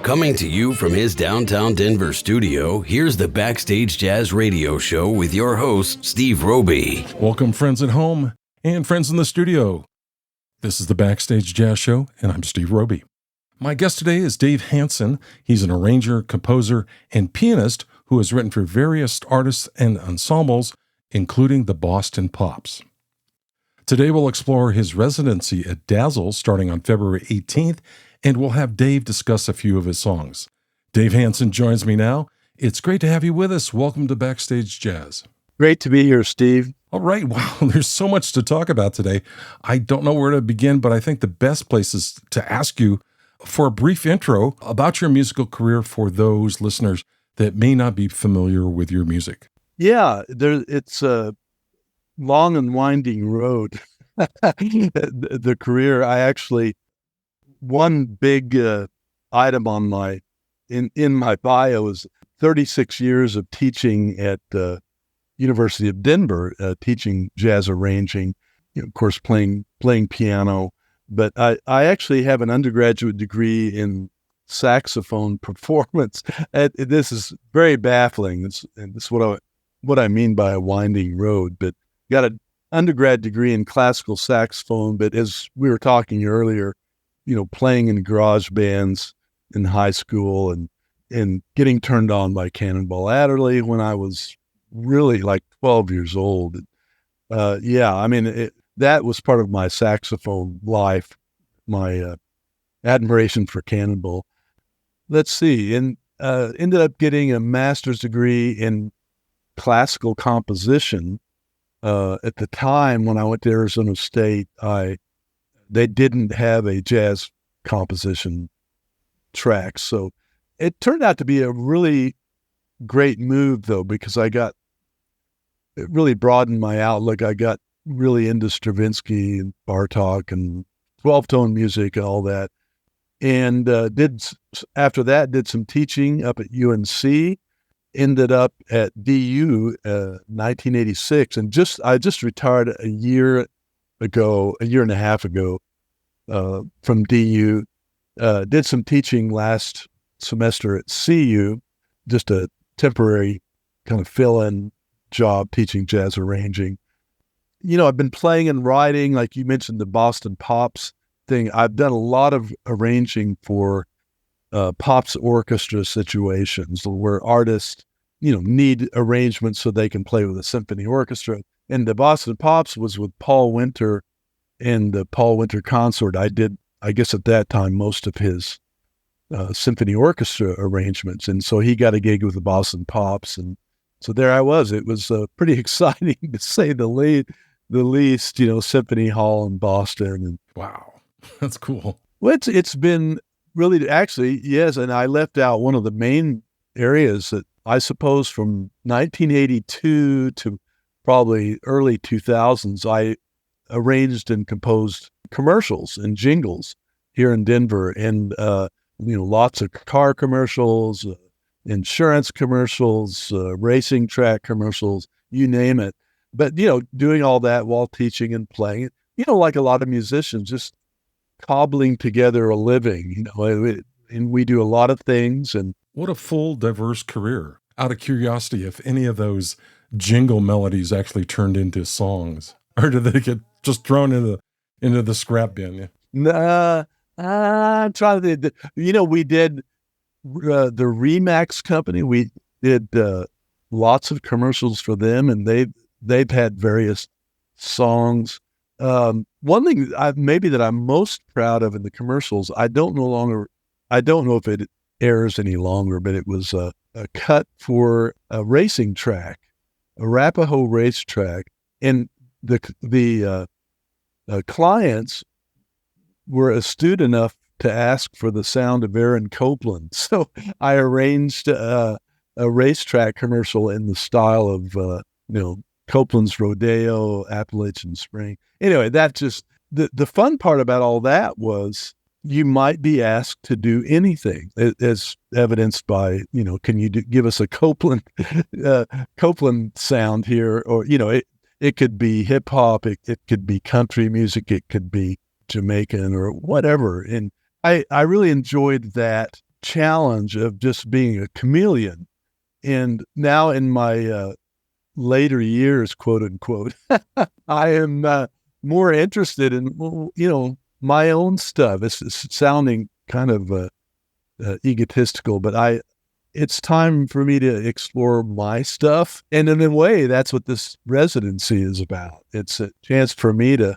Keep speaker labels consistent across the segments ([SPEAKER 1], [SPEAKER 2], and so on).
[SPEAKER 1] Coming to you from his downtown Denver studio, here's the Backstage Jazz Radio Show with your host, Steve Roby.
[SPEAKER 2] Welcome, friends at home and friends in the studio. This is the Backstage Jazz Show, and I'm Steve Roby. My guest today is Dave Hansen. He's an arranger, composer, and pianist who has written for various artists and ensembles, including the Boston Pops. Today we'll explore his residency at Dazzle starting on February 18th, and we'll have Dave discuss a few of his songs. Dave Hansen joins me now. It's great to have you with us. Welcome to Backstage Jazz.
[SPEAKER 3] Great to be here, Steve.
[SPEAKER 2] All right. Wow, there's so much to talk about today. I don't know where to begin, but I think the best place is to ask you for a brief intro about your musical career for those listeners that may not be familiar with your music.
[SPEAKER 3] Yeah, it's a long and winding road. The career, one big item on in my bio is 36 years of teaching at University of Denver, teaching jazz arranging, of course, playing piano. But I actually have an undergraduate degree in saxophone performance. This is very baffling. This is what I mean by a winding road. But got an undergrad degree in classical saxophone. But as we were talking earlier, playing in garage bands in high school and getting turned on by Cannonball Adderley when I was really like 12 years old. That was part of my saxophone life, my admiration for Cannonball. Let's see, and ended up getting a master's degree in classical composition. At the time when I went to Arizona State, they didn't have a jazz composition track, so it turned out to be a really great move, though, because it really broadened my outlook. I got really into Stravinsky and Bartók and 12-tone music and all that. And after that, did some teaching up at UNC, ended up at DU 1986. And I just retired a year and a half ago from DU. Did some teaching last semester at CU, just a temporary kind of fill-in job teaching jazz arranging. I've been playing and writing, like you mentioned, the Boston Pops thing. I've done a lot of arranging for Pops orchestra situations where artists, need arrangements so they can play with a symphony orchestra. And the Boston Pops was with Paul Winter and the Paul Winter Consort. I did, I guess at that time, most of his symphony orchestra arrangements. And so he got a gig with the Boston Pops. And so there I was. It was pretty exciting to say the least, Symphony Hall in Boston. And
[SPEAKER 2] wow, that's cool.
[SPEAKER 3] Well, it's been really, actually, yes. And I left out one of the main areas that I suppose from 1982 to probably early 2000s, I arranged and composed commercials and jingles here in Denver. And, lots of car commercials, insurance commercials, racing track commercials, you name it. But, doing all that while teaching and playing, like a lot of musicians, just cobbling together a living, and we do a lot of things. And
[SPEAKER 2] what a full, diverse career. Out of curiosity, if any of those jingle melodies actually turned into songs, or did they get just thrown into the scrap bin?
[SPEAKER 3] I'm trying to, we did the Remax company. We did lots of commercials for them, and they've had various songs. One thing that I'm most proud of in the commercials, I don't know if it airs any longer, but it was a cut for a racing track, a Arapahoe racetrack, and the clients were astute enough to ask for the sound of Aaron Copland. So I arranged a racetrack commercial in the style of, Copland's Rodeo, Appalachian Spring. Anyway, that just, the fun part about all that was you might be asked to do anything, as evidenced by, can you give us a Copland sound here? Or, it could be hip hop, it could be country music, it could be Jamaican or whatever. And I really enjoyed that challenge of just being a chameleon. And now in my later years, quote unquote, I am more interested in, my own stuff. It's sounding kind of egotistical, but it's time for me to explore my stuff. And in a way, that's what this residency is about. It's a chance for me to,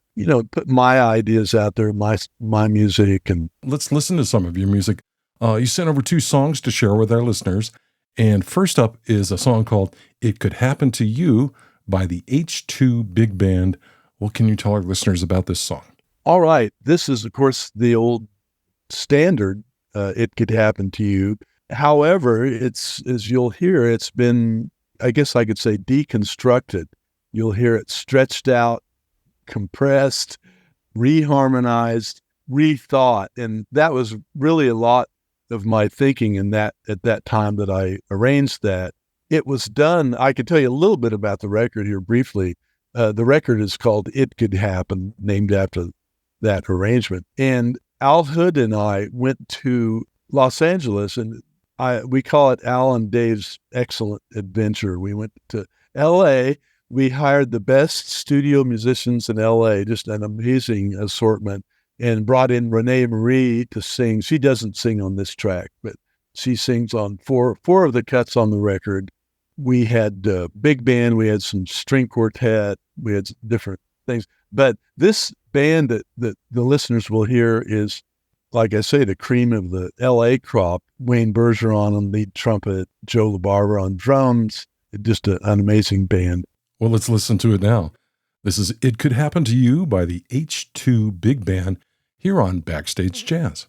[SPEAKER 3] put my ideas out there, my music. And
[SPEAKER 2] let's listen to some of your music. You sent over 2 songs to share with our listeners. And first up is a song called It Could Happen to You by the H2 Big Band. What can you tell our listeners about this song?
[SPEAKER 3] All right. This is, of course, the old standard, It Could Happen to You. However, it's, as you'll hear, it's been, I guess I could say, deconstructed. You'll hear it stretched out, compressed, reharmonized, rethought. And that was really a lot of my thinking at that time that I arranged that. It was done. I can tell you a little bit about the record here briefly. The record is called It Could Happen, named after that arrangement. And Al Hood and I went to Los Angeles, and we call it Al and Dave's Excellent Adventure. We went to L.A. We hired the best studio musicians in L.A., just an amazing assortment, and brought in Renee Marie to sing. She doesn't sing on this track, but she sings on four of the cuts on the record. We had big band, we had some string quartet, we had different things. But this band that the listeners will hear is, like I say, the cream of the L.A. crop. Wayne Bergeron on lead trumpet, Joe LaBarbera on drums, just an amazing band.
[SPEAKER 2] Well, let's listen to it now. This is It Could Happen to You by the H2 Big Band here on Backstage Jazz.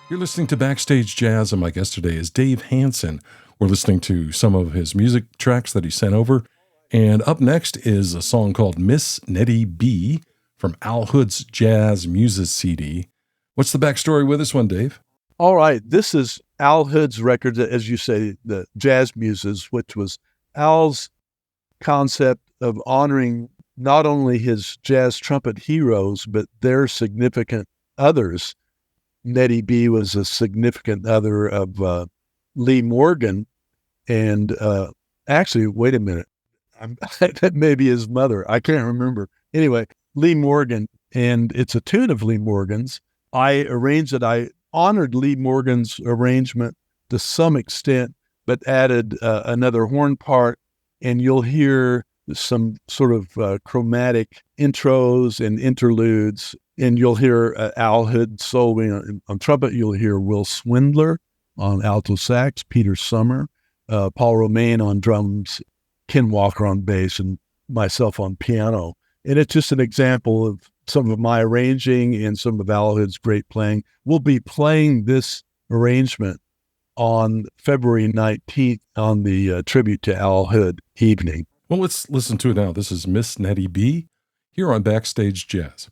[SPEAKER 2] You're listening to Backstage Jazz, and my guest today is Dave Hansen. We're listening to some of his music tracks that he sent over. And up next is a song called Miss Nettie B from Al Hood's Jazz Muses CD. What's the backstory with this one, Dave?
[SPEAKER 3] All right. This is Al Hood's record, as you say, the Jazz Muses, which was Al's concept of honoring not only his jazz trumpet heroes, but their significant others. Nettie B was a significant other of Lee Morgan. And actually, wait a minute. That may be his mother. I can't remember. Anyway, Lee Morgan, and it's a tune of Lee Morgan's. I arranged it. I honored Lee Morgan's arrangement to some extent, but added another horn part, and you'll hear some sort of chromatic intros and interludes, and you'll hear Al Hood soloing on trumpet. You'll hear Will Swindler on alto sax, Peter Summer, Paul Romaine on drums, Ken Walker on bass, and myself on piano. And it's just an example of some of my arranging and some of Al Hood's great playing. We'll be playing this arrangement on February 19th on the tribute to Al Hood evening.
[SPEAKER 2] Well, let's listen to it now. This is Miss Nettie B here on Backstage Jazz.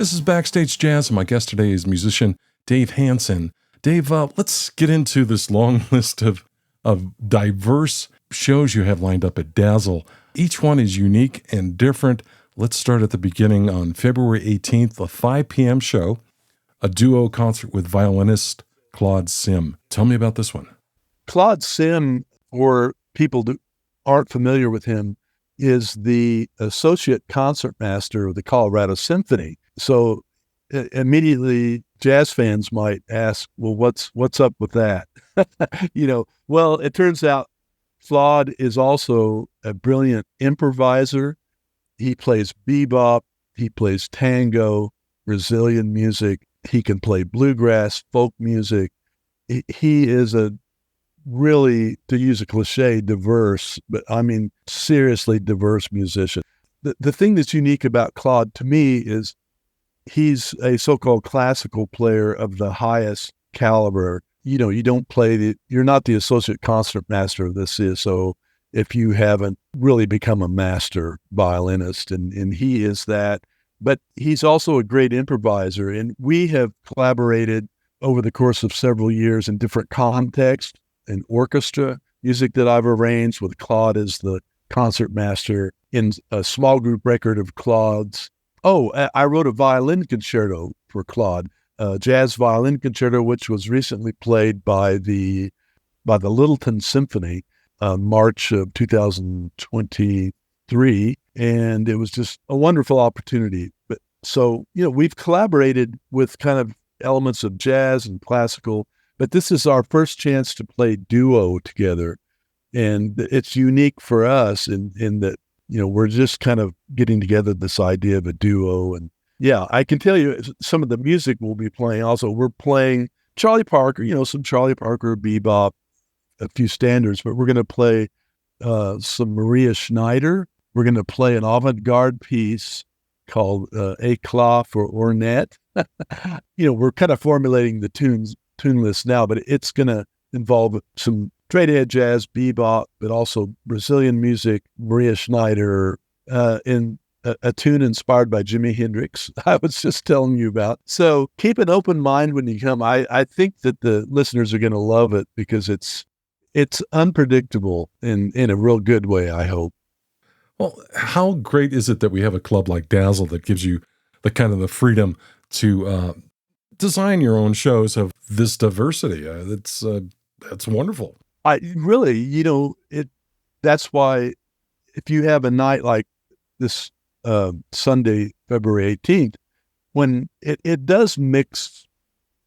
[SPEAKER 2] This is Backstage Jazz, and my guest today is musician Dave Hansen. Dave, let's get into this long list of diverse shows you have lined up at Dazzle. Each one is unique and different. Let's start at the beginning on February 18th, a 5 p.m. show, a duo concert with violinist Claude Sim. Tell me about this one.
[SPEAKER 3] Claude Sim, for people that aren't familiar with him, is the associate concertmaster of the Colorado Symphony. So immediately jazz fans might ask, well, what's up with that? Well, it turns out Claude is also a brilliant improviser. He plays bebop, he plays tango, Brazilian music. He can play bluegrass, folk music. He is a really, to use a cliche, diverse, but I mean seriously diverse musician. The thing that's unique about Claude to me is he's a so-called classical player of the highest caliber. You don't play you're not the associate concertmaster of this CSO if you haven't really become a master violinist, and he is that. But he's also a great improviser, and we have collaborated over the course of several years in different contexts, in orchestra music that I've arranged with Claude as the concertmaster, in a small group record of Claude's. I wrote a violin concerto for Claude, a jazz violin concerto, which was recently played by the Littleton Symphony, March of 2023. And it was just a wonderful opportunity. But so, we've collaborated with kind of elements of jazz and classical, but this is our first chance to play duo together. And it's unique for us in that, we're just kind of getting together this idea of a duo. And yeah, I can tell you some of the music we'll be playing. Also, we're playing Charlie Parker, some Charlie Parker bebop, a few standards, but we're going to play some Maria Schneider. We're going to play an avant-garde piece called Éclat for Ornette. We're kind of formulating the tune list now, but it's going to involve some straight-ahead jazz, bebop, but also Brazilian music, Maria Schneider, in a tune inspired by Jimi Hendrix, I was just telling you about. So keep an open mind when you come. I think that the listeners are going to love it because it's unpredictable in a real good way, I hope.
[SPEAKER 2] Well, how great is it that we have a club like Dazzle that gives you the kind of the freedom to design your own shows of this diversity? That's wonderful.
[SPEAKER 3] I really, that's why if you have a night like this Sunday, February 18th, when it does mix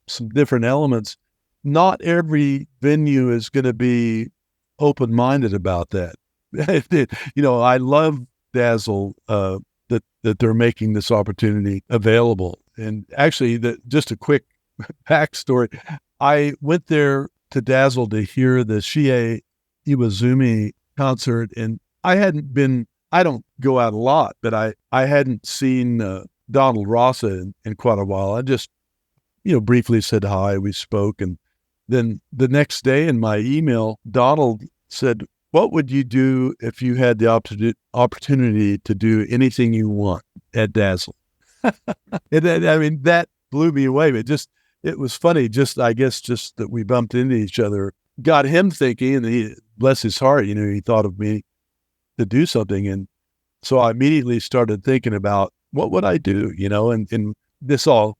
[SPEAKER 3] some different elements, not every venue is going to be open-minded about that. I love Dazzle, that they're making this opportunity available. And actually, just a quick backstory, I went there to Dazzle to hear the Shie Iwazumi concert, and I don't go out a lot, but I hadn't seen Donald Rossa in quite a while. I just, briefly said hi, we spoke, and then the next day in my email, Donald said, "What would you do if you had the opportunity to do anything you want at Dazzle?" And that blew me away. It was funny, I guess that we bumped into each other, got him thinking, and he, bless his heart, he thought of me to do something. And so I immediately started thinking about what would I do, and this all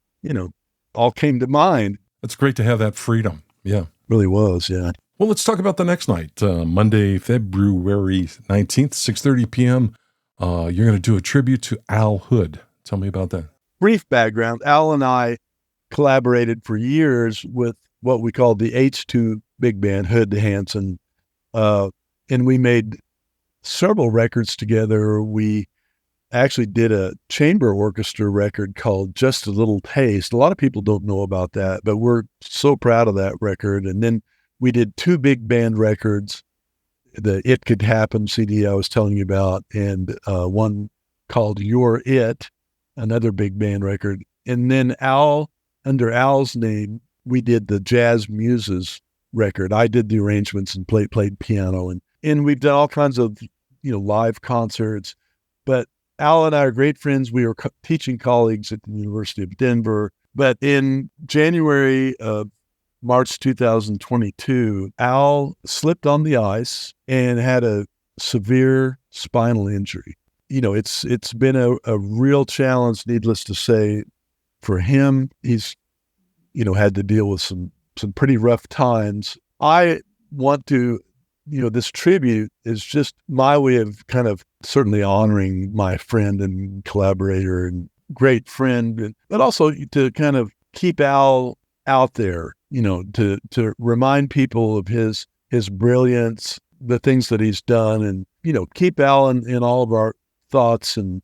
[SPEAKER 3] came to mind.
[SPEAKER 2] It's great to have that freedom. Yeah.
[SPEAKER 3] Really was, yeah.
[SPEAKER 2] Well, let's talk about the next night, Monday, February 19th, 6:30 p.m. You're going to do a tribute to Al Hood. Tell me about that.
[SPEAKER 3] Brief background. Al and I collaborated for years with what we called the H2 big band, Hood, Hanson, and we made several records together. We actually did a chamber orchestra record called Just a Little Taste. A lot of people don't know about that, but we're so proud of that record. And then we did 2 big band records, the It Could Happen CD I was telling you about, and one called You're It, another big band record. And then under Al's name, we did the Jazz Muses record. I did the arrangements and played piano. And we've done all kinds of, live concerts. But Al and I are great friends. We were teaching colleagues at the University of Denver. But in January of March 2022, Al slipped on the ice and had a severe spinal injury. It's been a real challenge, needless to say, for him. He's, had to deal with some pretty rough times. I want to, this tribute is just my way of kind of certainly honoring my friend and collaborator and great friend, but also to kind of keep Al out there, to remind people of his brilliance, the things that he's done, and, keep Al in all of our thoughts and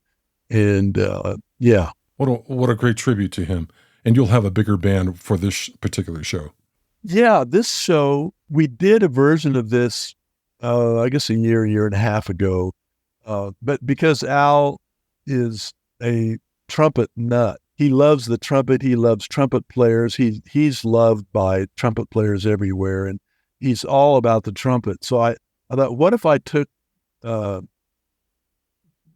[SPEAKER 3] yeah.
[SPEAKER 2] What a great tribute to him. And you'll have a bigger band for this particular show.
[SPEAKER 3] Yeah, this show, we did a version of this, I guess a year and a half ago. But because Al is a trumpet nut, he loves the trumpet. He loves trumpet players. He's loved by trumpet players everywhere, and he's all about the trumpet. So I thought, what if I took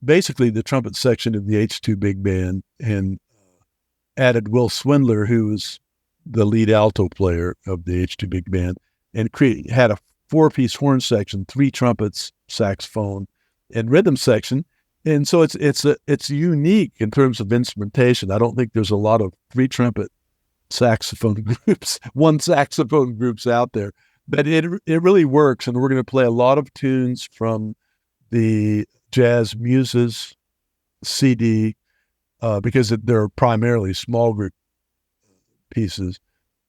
[SPEAKER 3] basically the trumpet section of the H2 Big Band and added Will Swindler, who was the lead alto player of the H2 Big Band, and had a 4-piece horn section, 3 trumpets, saxophone, and rhythm section. And so it's unique in terms of instrumentation. I don't think there's a lot of 3 trumpet saxophone groups, 1 saxophone groups out there, but it really works. And we're going to play a lot of tunes from the Jazz Muses CD, because they're primarily small group pieces,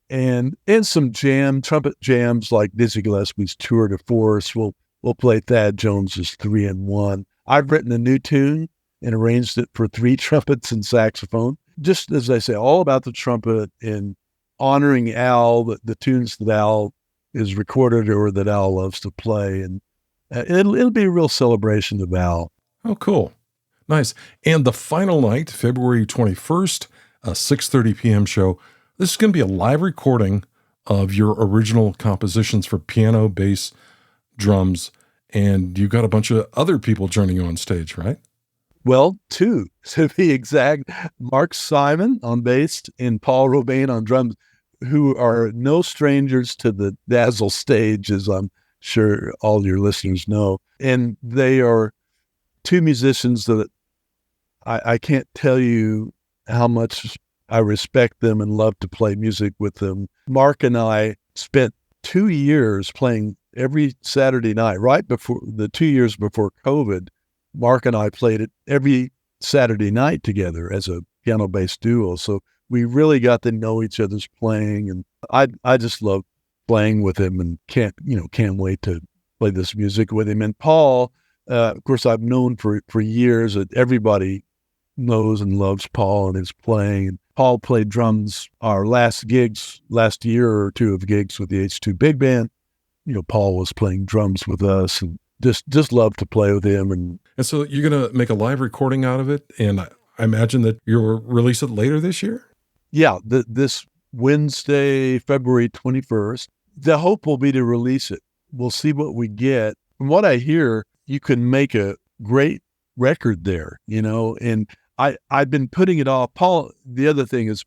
[SPEAKER 3] and some trumpet jams like Dizzy Gillespie's Tour de Force. We'll play Thad Jones's 3-in-1. I've written a new tune and arranged it for 3 trumpets and saxophone. Just as I say, all about the trumpet and honoring Al, the tunes that Al is recorded or that Al loves to play, and it'll be a real celebration of Al.
[SPEAKER 2] Oh, cool. Nice. And the final night, February 21st, a 6:30 p.m. show. This is going to be a live recording of your original compositions for piano, bass, drums, and you got a bunch of other people joining you on stage, right?
[SPEAKER 3] Well, 2, to be exact. Mark Simon on bass and Paul Robain on drums, who are no strangers to the Dazzle stage, as I'm sure all your listeners know. And they are 2 musicians that I can't tell you how much I respect them and love to play music with them. Mark and I spent 2 years playing every Saturday night, right before the 2 years before COVID. Mark and I played it every Saturday night together as a piano bass duo. So we really got to know each other's playing, and I just love playing with him and can't wait to play this music with him. And Paul, of course, I've known for years that everybody knows and loves Paul and his playing. And Paul played drums our last year or 2 of gigs with the H2 Big Band. Paul was playing drums with us, and just love to play with him. And
[SPEAKER 2] so you're going to make a live recording out of it, and I imagine that you'll release it later this year?
[SPEAKER 3] Yeah, this Wednesday, February 21st. The hope will be to release it. We'll see what we get. From what I hear, you can make a great record there, and I've been putting it off. Paul, the other thing is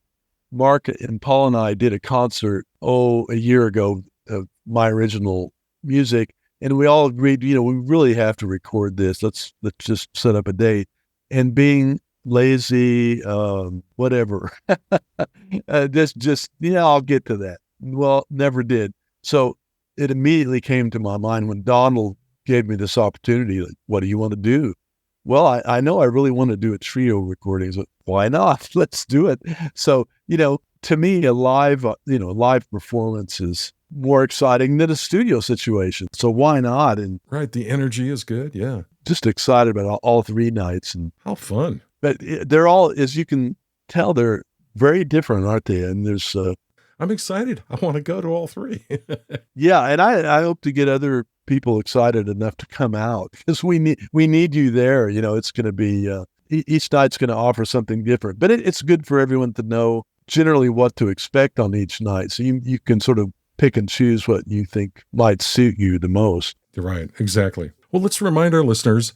[SPEAKER 3] Mark and Paul and I did a concert, a year ago of my original music. And we all agreed, we really have to record this. Let's just set up a date. And being lazy, whatever, just I'll get to that. Well, never did. So it immediately came to my mind when Donald gave me this opportunity. Like, what do you want to do? Well, I know I really want to do a trio recording. So why not? Let's do it. So, to me, a live performance is more exciting than a studio situation. So why not? And
[SPEAKER 2] right. The energy is good. Yeah.
[SPEAKER 3] Just excited about all 3 nights. And
[SPEAKER 2] how fun.
[SPEAKER 3] But they're all, as you can tell, they're very different, aren't they? And there's,
[SPEAKER 2] I'm excited. I want to go to all 3.
[SPEAKER 3] Yeah. And I hope to get other people excited enough to come out, because we need you there. It's going to be, each night's going to offer something different, but it's good for everyone to know generally what to expect on each night. So you can sort of pick and choose what you think might suit you the most.
[SPEAKER 2] You're right. Exactly. Well, let's remind our listeners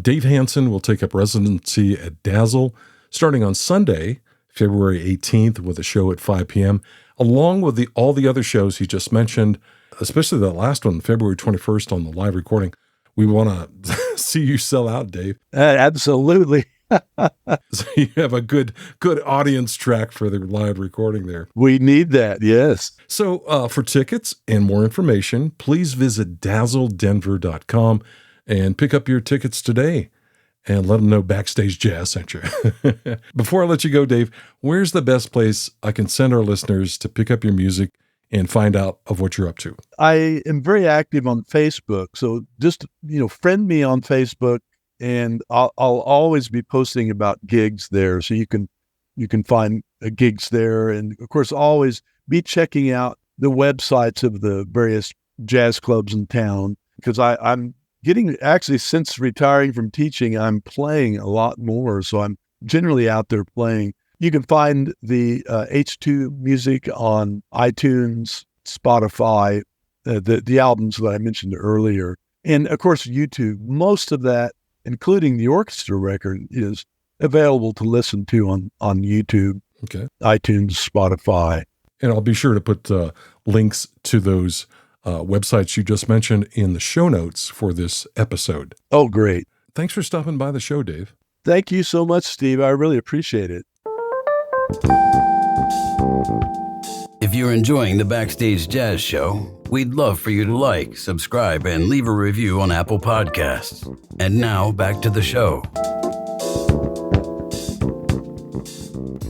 [SPEAKER 2] Dave Hansen will take up residency at Dazzle starting on Sunday, February 18th, with a show at 5 p.m., along with all the other shows he just mentioned, especially the last one, February 21st on the live recording. We want to see you sell out, Dave.
[SPEAKER 3] Absolutely.
[SPEAKER 2] So you have a good audience track for the live recording there.
[SPEAKER 3] We need that, yes.
[SPEAKER 2] So for tickets and more information, please visit dazzledenver.com and pick up your tickets today and let them know Backstage Jazz sent you. Before I let you go, Dave, where's the best place I can send our listeners to pick up your music and find out of what you're up to?
[SPEAKER 3] I am very active on Facebook. So just, friend me on Facebook, and I'll always be posting about gigs there. So you can find gigs there. And of course, always be checking out the websites of the various jazz clubs in town, because I'm getting, actually, since retiring from teaching, I'm playing a lot more. So I'm generally out there playing. You can find the H2 music on iTunes, Spotify, the albums that I mentioned earlier. And of course, YouTube. Most of that, including the orchestra record, is available to listen to on YouTube,
[SPEAKER 2] okay,
[SPEAKER 3] iTunes, Spotify.
[SPEAKER 2] And I'll be sure to put links to those websites you just mentioned in the show notes for this episode.
[SPEAKER 3] Oh, great.
[SPEAKER 2] Thanks for stopping by the show, Dave.
[SPEAKER 3] Thank you so much, Steve. I really appreciate it.
[SPEAKER 1] If you're enjoying the Backstage Jazz Show, we'd love for you to like, subscribe, and leave a review on Apple Podcasts. And now, back to the show.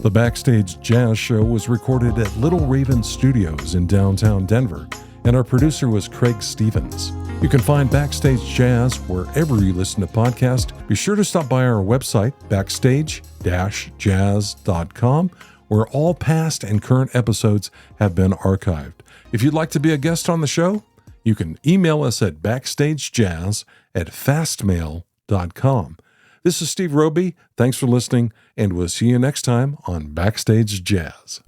[SPEAKER 2] The Backstage Jazz Show was recorded at Little Raven Studios in downtown Denver, and our producer was Craig Stevens. You can find Backstage Jazz wherever you listen to podcasts. Be sure to stop by our website, backstage-jazz.com, where all past and current episodes have been archived. If you'd like to be a guest on the show, you can email us at backstagejazz@fastmail.com. This is Steve Roby. Thanks for listening, and we'll see you next time on Backstage Jazz.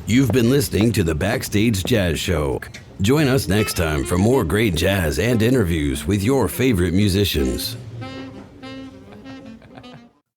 [SPEAKER 1] You've been listening to the Backstage Jazz Show. Join us next time for more great jazz and interviews with your favorite musicians.